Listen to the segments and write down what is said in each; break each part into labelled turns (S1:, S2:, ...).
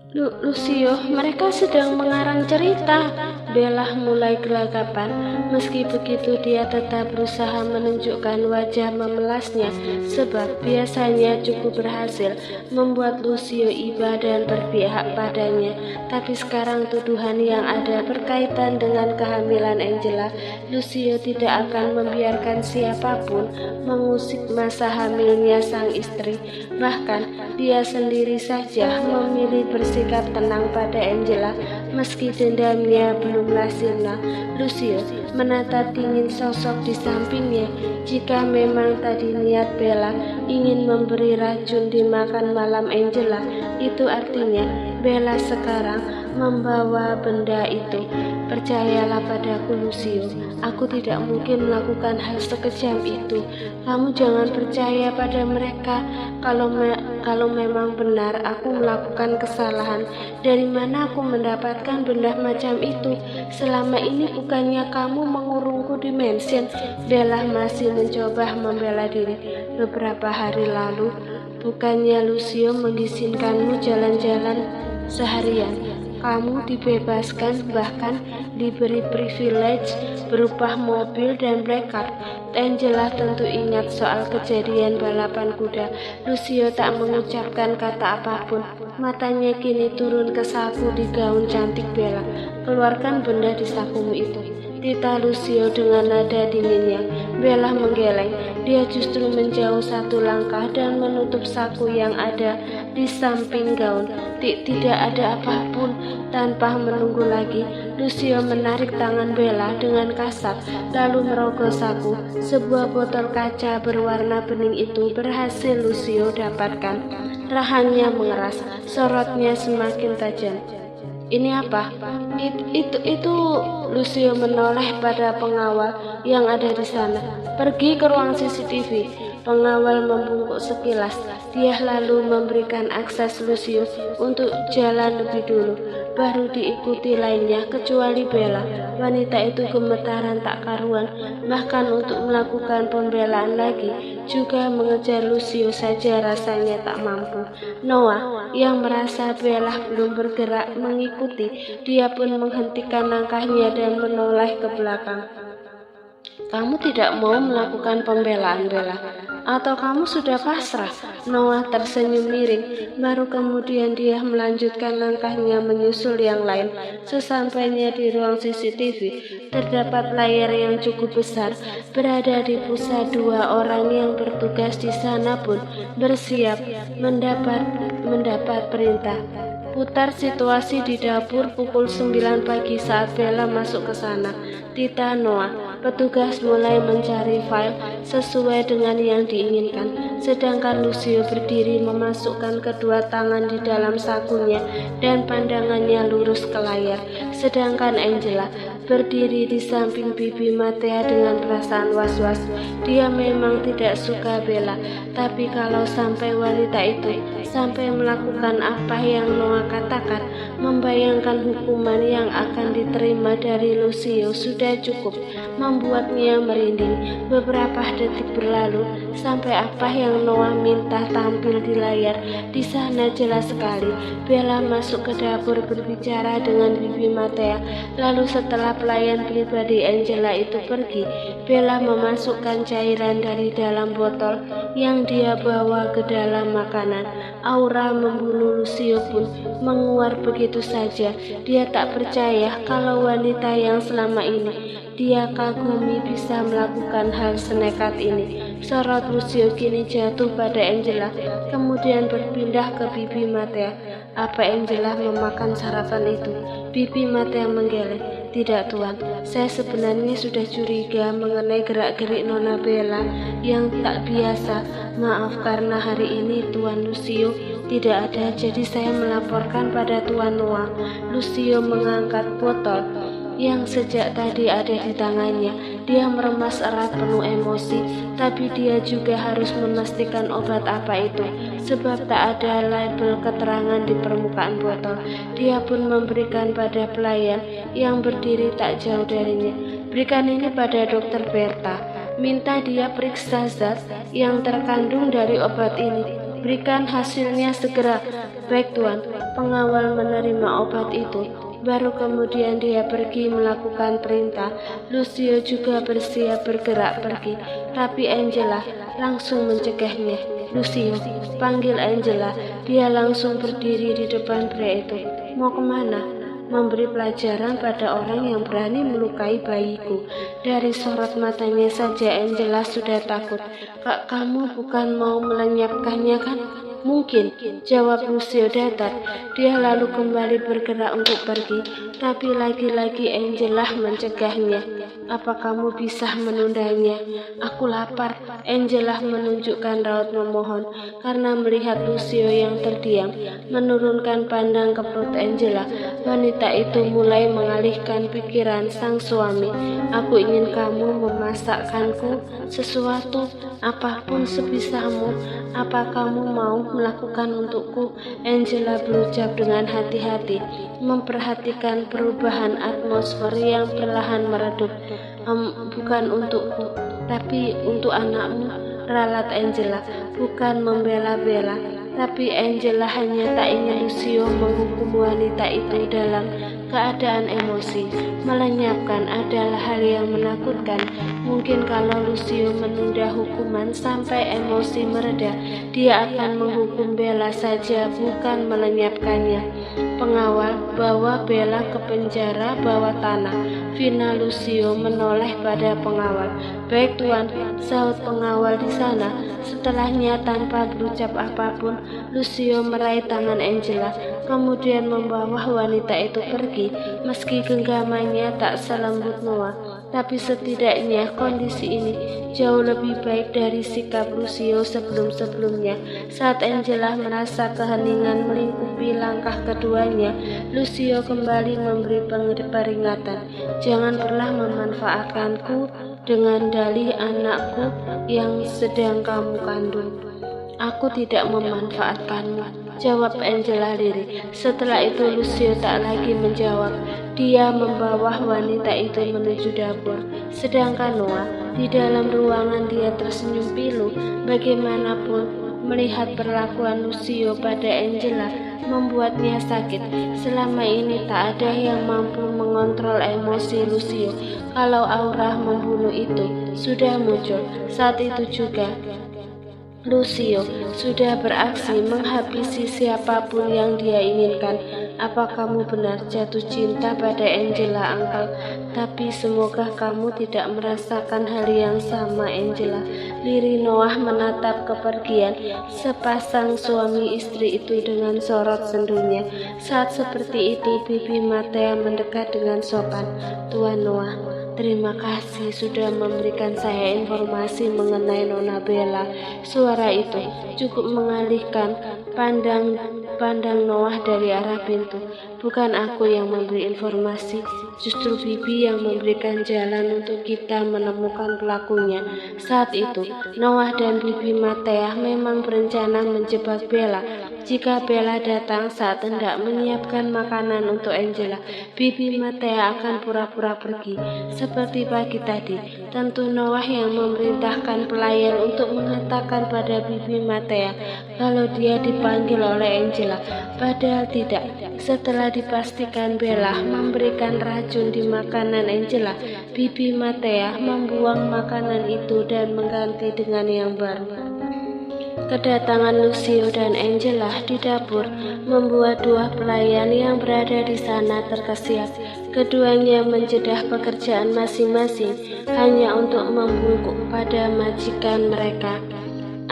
S1: Lucio, mereka sedang mengarang cerita. Bella mulai gelagapan. Meski begitu, dia tetap berusaha menunjukkan wajah memelasnya, sebab biasanya cukup berhasil membuat Lucio iba dan berpihak padanya. Tapi sekarang tuduhan yang ada berkaitan dengan kehamilan Angela. Lucio tidak akan membiarkan siapapun mengusik masa hamilnya sang istri. Bahkan dia sendiri saja memilih bersikap tenang pada Angela meski dendamnya belumlah sirna. Lucio menatap dingin sosok di sampingnya. Jika memang tadi niat Bella ingin memberi racun dimakan malam Angela, itu artinya Bella sekarang membawa benda itu. Percayalah padaku, Lucio, aku tidak mungkin melakukan hal sekejam itu. Kamu jangan percaya pada mereka. Kalau memang benar aku melakukan kesalahan, dari mana aku mendapatkan benda macam itu? Selama ini bukannya kamu mengurungku di mansion? Bella masih mencoba membela diri. Beberapa hari lalu, bukannya Lucio mengizinkanmu jalan-jalan seharian? Kamu dibebaskan, bahkan diberi privilege berupa mobil dan black card. Angela tentu ingat soal kejadian balapan kuda. Lucio tak mengucapkan kata apapun. Matanya kini turun ke saku di gaun cantik Bella. Keluarkan benda di sakumu itu, titah Lucio dengan nada dinginnya. Bella menggeleng. Dia justru menjauh satu langkah dan menutup saku yang ada di samping gaun. Tidak ada apapun. Tanpa menunggu lagi, Lucio menarik tangan Bella dengan kasar, lalu merogoh saku. Sebuah botol kaca berwarna bening itu berhasil Lucio dapatkan. Rahangnya mengeras, sorotnya semakin tajam. Ini apa? Itu Lucio menoleh pada pengawal yang ada di sana. Pergi ke ruang CCTV. Pengawal membungkuk sekilas. Dia lalu memberikan akses Lucio untuk jalan lebih dulu, baru diikuti lainnya kecuali Bella. Wanita itu gemetaran tak karuan, bahkan untuk melakukan pembelaan lagi, juga mengejar Lucio saja rasanya tak mampu. Noah yang merasa Bella belum bergerak mengikuti. Dia pun menghentikan langkahnya dan menoleh ke belakang. Kamu tidak mau melakukan pembelaan, Bella? Atau kamu sudah pasrah? Noah tersenyum miring, baru kemudian dia melanjutkan langkahnya menyusul yang lain. Sesampainya di ruang CCTV, terdapat layar yang cukup besar. Berada di pusat, dua orang yang bertugas di sana pun bersiap mendapat perintah. Putar situasi di dapur pukul 9 pagi saat Bella masuk ke sana. Tita Noah. Petugas mulai mencari file sesuai dengan yang diinginkan, sedangkan Lucio berdiri memasukkan kedua tangan di dalam sakunya dan pandangannya lurus ke layar. Sedangkan Angela berdiri di samping Bibi Matea dengan perasaan was-was. Dia memang tidak suka Bella, tapi kalau sampai wanita itu sampai melakukan apa yang Noah katakan, membayangkan hukuman yang akan diterima dari Lucio sudah cukup membuatnya merinding. Beberapa detik berlalu sampai apa yang Noah minta tampil di layar. Di sana jelas sekali Bella masuk ke dapur berbicara dengan Bibi Matea. Lalu setelah pelayan pribadi Angela itu pergi, Bella memasukkan cairan dari dalam botol yang dia bawa ke dalam makanan. Aura membunuh Lucio pun menguar begitu saja. Dia tak percaya kalau wanita yang selama ini dia kagumi bisa melakukan hal senekat ini. Sorot Lucio kini jatuh pada Angela, kemudian berpindah ke Bibi Matea. Apa Angela memakan sarapan itu? Bibi Matea menggeleng. Tidak, Tuan. Saya sebenarnya sudah curiga mengenai gerak-gerik Nona Bella yang tak biasa. Maaf karena hari ini Tuan Lucio tidak ada, jadi saya melaporkan pada Tuan Noah. Lucio mengangkat botol yang sejak tadi ada di tangannya. Dia meremas erat penuh emosi, tapi dia juga harus memastikan obat apa itu, sebab tak ada label keterangan di permukaan botol. Dia pun memberikan pada pelayan yang berdiri tak jauh darinya. Berikan ini pada Dokter Berta. Minta dia periksa zat yang terkandung dari obat ini. berikan hasilnya segera. Baik Tuan. Pengawal menerima obat itu. Baru kemudian dia pergi melakukan perintah. Lucio juga bersiap bergerak pergi, tapi Angela langsung mencegahnya. Lucio, panggil Angela. Dia langsung berdiri di depan pria itu. Mau kemana? Memberi pelajaran pada orang yang berani melukai bayiku. Dari sorot matanya saja Angela sudah takut. Kak, kamu bukan mau melenyapkannya kan? Mungkin, jawab Lucio datar. Dia lalu kembali bergerak untuk pergi, tapi lagi-lagi Angela mencegahnya. Apa kamu bisa menundanya? Aku lapar. Angela menunjukkan raut memohon karena melihat Lucio yang terdiam. Menurunkan pandang ke perut Angela, wanita itu mulai mengalihkan pikiran sang suami. Aku ingin kamu memasakkanku sesuatu, apapun sebisamu. Apa kamu mau melakukan untukku? Angela berucap dengan hati-hati, memperhatikan perubahan atmosfer yang perlahan meredup. Bukan untukku, tapi untuk anakmu, ralat Angela. Bukan membela-bela, tapi Angela hanya tak ingin Lucio menghukum wanita itu dalam keadaan emosi. Melenyapkan adalah hal yang menakutkan. Mungkin kalau Lucio menunda hukuman sampai emosi mereda, dia akan menghukum Bella saja, bukan melenyapkannya. Pengawal, bawa Bella ke penjara bawah tanah. Vina Lucio menoleh pada pengawal. Baik Tuan, sahut pengawal di sana. Setelahnya tanpa berucap apapun, Lucio meraih tangan Angela, kemudian membawa wanita itu pergi. Meski genggamannya tak selembut Noah, tapi setidaknya kondisi ini jauh lebih baik dari sikap Lucio sebelum-sebelumnya. Saat Angela merasa keheningan melingkupi langkah keduanya, Lucio kembali memberi peringatan. Jangan pernah memanfaatkanku dengan dalih anakku yang sedang kamu kandung. Aku tidak memanfaatkanmu, jawab Angela lirih. Setelah itu Lucio tak lagi menjawab. Dia membawa wanita itu menuju dapur. Sedangkan Noah di dalam ruangan, dia tersenyum pilu. Bagaimanapun, melihat perlakuan Lucio pada Angela membuatnya sakit. Selama ini tak ada yang mampu mengontrol emosi Lucio. Kalau aura membunuh itu sudah muncul, saat itu juga Lucio sudah beraksi menghabisi siapapun yang dia inginkan. Apa kamu benar jatuh cinta pada Angela, Uncle? Tapi semoga kamu tidak merasakan hal yang sama, Angela. Lirih Noah menatap kepergian sepasang suami istri itu dengan sorot sendunya. Saat seperti itu, Bibi Matea mendekat dengan sopan. Tuan Noah, terima kasih sudah memberikan saya informasi mengenai Nona Bella. Suara itu cukup mengalihkan pandang Noah dari arah pintu. Bukan aku yang memberi informasi, justru Bibi yang memberikan jalan untuk kita menemukan pelakunya. Saat itu, Noah dan Bibi Matea memang berencana menjebak Bella. Jika Bella datang saat hendak menyiapkan makanan untuk Angela, Bibi Matea akan pura-pura pergi. Seperti pagi tadi, tentu Noah yang memerintahkan pelayan untuk mengatakan pada Bibi Matea kalau dia dipanggil oleh Angela. Padahal tidak. Setelah dipastikan Bella memberikan racun di makanan Angela, Bibi Matea membuang makanan itu dan mengganti dengan yang baru. Kedatangan Lucio dan Angela di dapur membuat dua pelayan yang berada di sana terkesiap. Keduanya menjedah pekerjaan masing-masing hanya untuk membungkuk pada majikan mereka.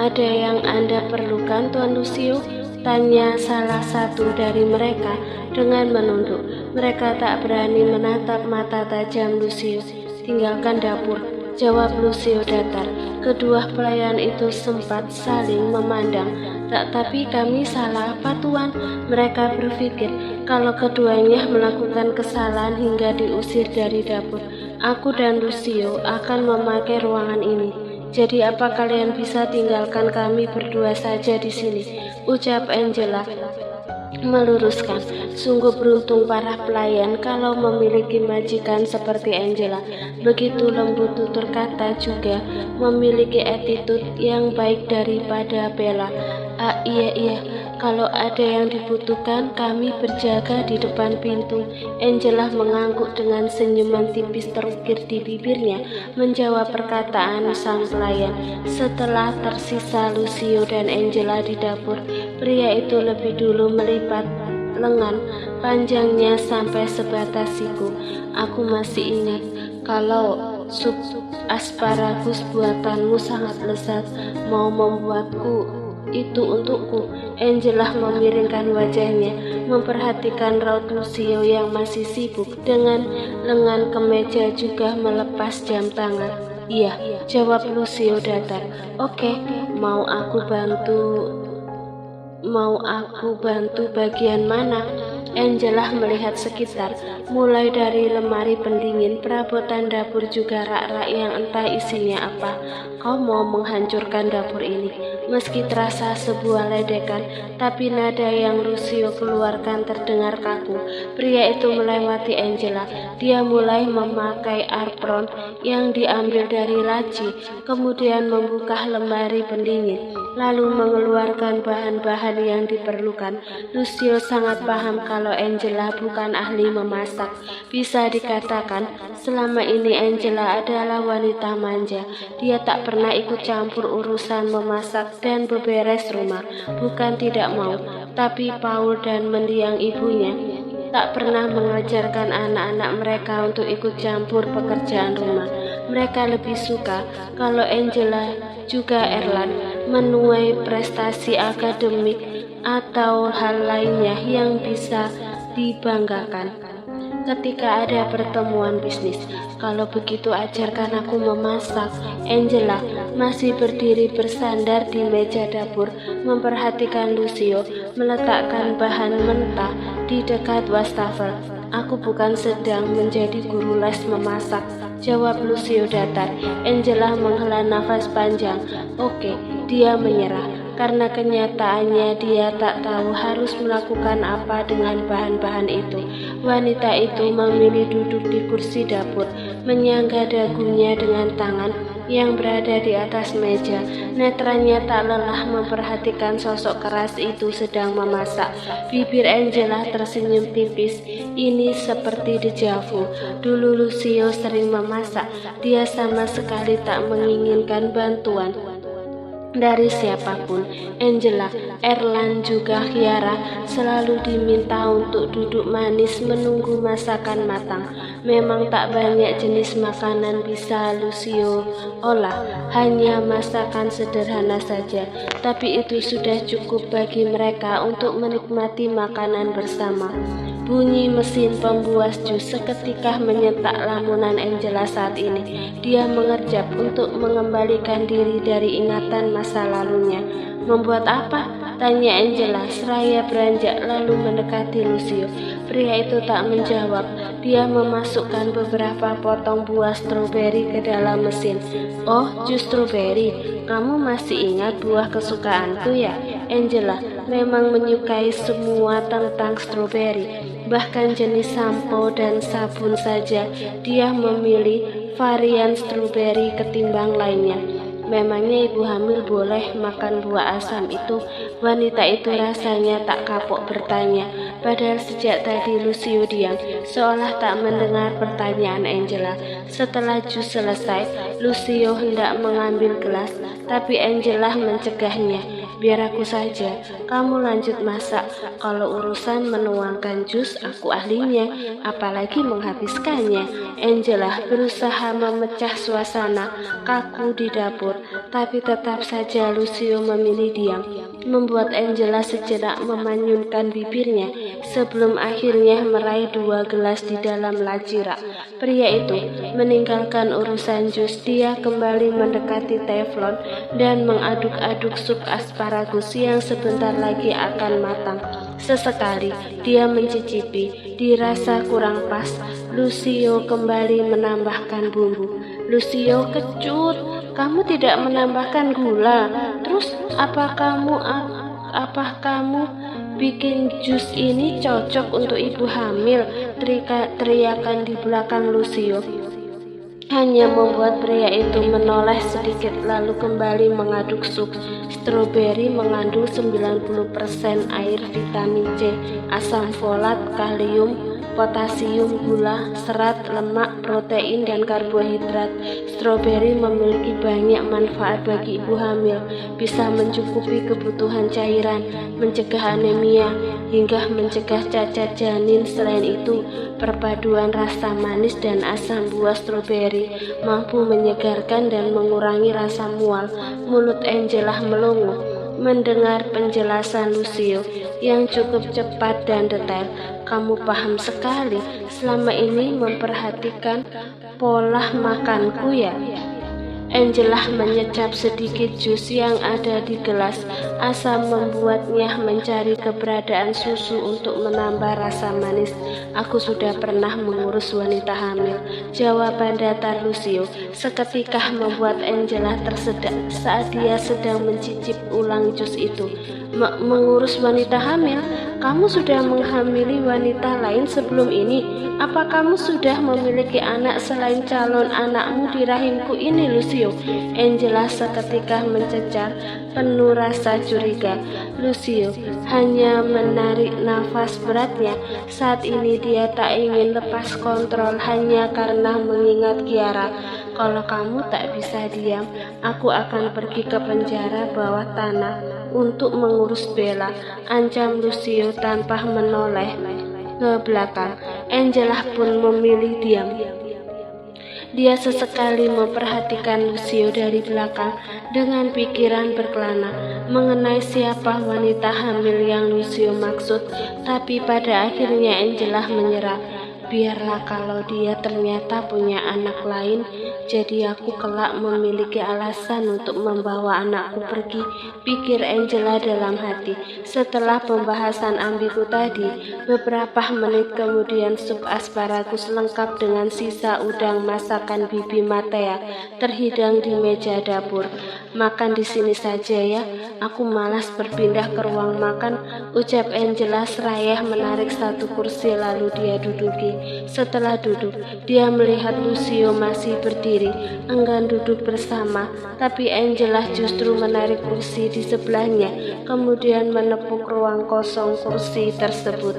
S1: Ada yang Anda perlukan, Tuan Lucio? Tanya salah satu dari mereka dengan menunduk. Mereka tak berani menatap mata tajam Lucio. Tinggalkan dapur, jawab Lucio datar. Kedua pelayan itu sempat saling memandang. Tapi kami salah apa, Tuan? Mereka berpikir kalau keduanya melakukan kesalahan hingga diusir dari dapur. Aku dan Lucio akan memakai ruangan ini. Jadi apa kalian bisa tinggalkan kami berdua saja di sini? Ucap Angela meluruskan. Sungguh beruntung para pelayan kalau memiliki majikan seperti Angela. Begitu lembut tutur kata, juga memiliki attitude yang baik daripada Bella. Ah, iya, kalau ada yang dibutuhkan, kami berjaga di depan pintu. Angela mengangguk dengan senyuman tipis terukir di bibirnya, menjawab perkataan sang pelayan. Setelah tersisa Lucio dan Angela di dapur, pria itu lebih dulu melipat lengan panjangnya sampai sebatas siku. Aku masih ingat kalau sup asparagus buatanmu sangat lezat. Mau membuatku itu untukku. Angela memiringkan wajahnya, memperhatikan raut Lucio yang masih sibuk dengan lengan kemeja, juga melepas jam tangan. Iya, jawab Lucio datar. Oke, mau aku bantu bagian mana? Angela melihat sekitar, mulai dari lemari pendingin, perabotan dapur, juga rak-rak yang entah isinya apa. Kau mau menghancurkan dapur ini? Meski terasa sebuah ledekan, tapi nada yang Lucio keluarkan terdengar kaku. Pria itu melewati Angela. Dia mulai memakai apron yang diambil dari laci, kemudian membuka lemari pendingin, lalu mengeluarkan bahan-bahan yang diperlukan. Lucio sangat paham kalau Angela bukan ahli memasak. Bisa dikatakan, selama ini Angela adalah wanita manja. Dia tak pernah ikut campur urusan memasak dan beberes rumah. Bukan tidak mau, tapi Paul dan mendiang ibunya tak pernah mengajarkan anak-anak mereka untuk ikut campur pekerjaan rumah. Mereka lebih suka kalau Angela juga Erland menuai prestasi akademik atau hal lainnya yang bisa dibanggakan ketika ada pertemuan bisnis. Kalau begitu, ajarkan aku memasak. Angela masih berdiri bersandar di meja dapur, memperhatikan Lucio meletakkan bahan mentah di dekat wastafel. Aku bukan sedang menjadi guru les memasak, jawab Lucio datar. Angela menghela nafas panjang. Oke, dia menyerah. Karena kenyataannya dia tak tahu harus melakukan apa dengan bahan-bahan itu. Wanita itu memilih duduk di kursi dapur, menyangga dagunya dengan tangan yang berada di atas meja. Netranya tak lelah memperhatikan sosok keras itu sedang memasak. Bibir Angela tersenyum tipis. Ini seperti dejavu. Dulu Lucio sering memasak. Dia sama sekali tak menginginkan bantuan dari siapapun. Angela, Erland, juga Kiara selalu diminta untuk duduk manis menunggu masakan matang. Memang tak banyak jenis makanan bisa Lucio olah, hanya masakan sederhana saja, tapi itu sudah cukup bagi mereka untuk menikmati makanan bersama. Bunyi mesin pembuas jus seketika menyetak lamunan Angela saat ini. Dia mengerjap untuk mengembalikan diri dari ingatan masa lalunya. Membuat apa? Tanya Angela seraya beranjak lalu mendekati Lucio. Pria itu tak menjawab. Dia memasukkan beberapa potong buah stroberi ke dalam mesin. Oh, jus stroberi. Kamu masih ingat buah kesukaanku ya? Angela memang menyukai semua tentang stroberi. Bahkan jenis sampo dan sabun saja dia memilih varian stroberi ketimbang lainnya. Memangnya ibu hamil boleh makan buah asam itu? Wanita itu rasanya tak kapok bertanya. Padahal sejak tadi Lucio diam, seolah tak mendengar pertanyaan Angela. Setelah jus selesai, Lucio hendak mengambil gelas, tapi Angela mencegahnya. Biar aku saja, kamu lanjut masak. Kalau urusan menuangkan jus, aku ahlinya, apalagi menghabiskannya. Angela berusaha memecah suasana kaku di dapur, tapi tetap saja Lucio memilih diam, membuat Angela sejenak memanyunkan bibirnya sebelum akhirnya meraih 2 gelas di dalam laci rak. Pria itu meninggalkan urusan jus. Dia kembali mendekati teflon dan mengaduk-aduk sup asparagus yang sebentar lagi akan matang. Sesekali dia mencicipi, dirasa kurang pas. Lucio kembali menambahkan bumbu. Lucio kecut, kamu tidak menambahkan gula. Terus apa kamu bikin jus ini cocok untuk ibu hamil? Teriakan di belakang Lucio hanya membuat pria itu menoleh sedikit lalu kembali mengaduk sup. Stroberi mengandung 90% air, vitamin C, asam folat, kalium, potasium, gula, serat, lemak, protein, dan karbohidrat. Stroberi memiliki banyak manfaat bagi ibu hamil, bisa mencukupi kebutuhan cairan, mencegah anemia, hingga mencegah cacat janin. Selain itu, perpaduan rasa manis dan asam buah stroberi mampu menyegarkan dan mengurangi rasa mual. Mulut Angela melongo mendengar penjelasan Lucio yang cukup cepat dan detail. Kamu paham sekali, selama ini memperhatikan pola makanku ya? Angela menyecap sedikit jus yang ada di gelas. Asam membuatnya mencari keberadaan susu untuk menambah rasa manis. Aku sudah pernah mengurus wanita hamil. Jawaban datar Lucio seketika membuat Angela tersedak saat dia sedang mencicip ulang jus itu. Mengurus wanita hamil? Kamu sudah menghamili wanita lain sebelum ini? Apa kamu sudah memiliki anak selain calon anakmu di rahimku ini, Lucio? Angela seketika mencecar penuh rasa curiga. Lucio hanya menarik nafas beratnya. Saat ini dia tak ingin lepas kontrol hanya karena mengingat Kiara. Kalau kamu tak bisa diam, aku akan pergi ke penjara bawah tanah untuk mengurus Bella, ancam Lucio tanpa menoleh ke belakang. Angela pun memilih diam. Dia sesekali memperhatikan Lucio dari belakang dengan pikiran berkelana mengenai siapa wanita hamil yang Lucio maksud. Tapi pada akhirnya Angela menyerah. Biarlah kalau dia ternyata punya anak lain, jadi aku kelak memiliki alasan untuk membawa anakku pergi, pikir Angela dalam hati. Setelah pembahasan ambigu tadi, beberapa menit kemudian sup asparagus lengkap dengan sisa udang masakan Bibi Matea terhidang di meja dapur. Makan di sini saja ya, aku malas berpindah ke ruang makan, ucap Angela seraya menarik satu kursi lalu dia duduki. Setelah duduk, dia melihat Lucio masih berdiri, enggan duduk bersama, tapi Angela justru menarik kursi di sebelahnya, kemudian menepuk ruang kosong kursi tersebut.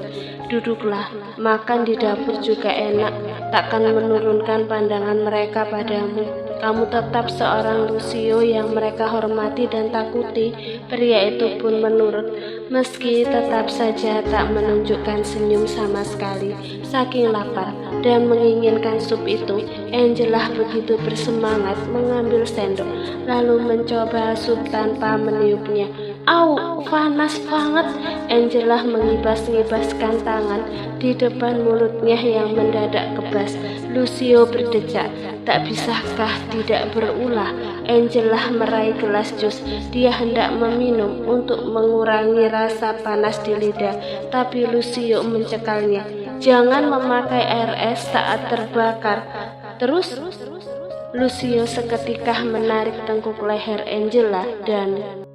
S1: Duduklah, makan di dapur juga enak, takkan menurunkan pandangan mereka padamu. Kamu tetap seorang Lucio yang mereka hormati dan takuti. Pria itu pun menurut, meski tetap saja tak menunjukkan senyum sama sekali. Saking lapar dan menginginkan sup itu, Angela begitu bersemangat mengambil sendok, lalu mencoba sup tanpa meniupnya. Au, panas banget. Angela mengibas-ngibaskan tangan di depan mulutnya yang mendadak kebas. Lucio berdecak. Tak bisakah tidak berulah? Angela meraih gelas jus. Dia hendak meminum untuk mengurangi rasa panas di lidah, tapi Lucio mencekalnya. Jangan memakai air es saat terbakar. Terus Lucio seketika menarik tengkuk leher Angela dan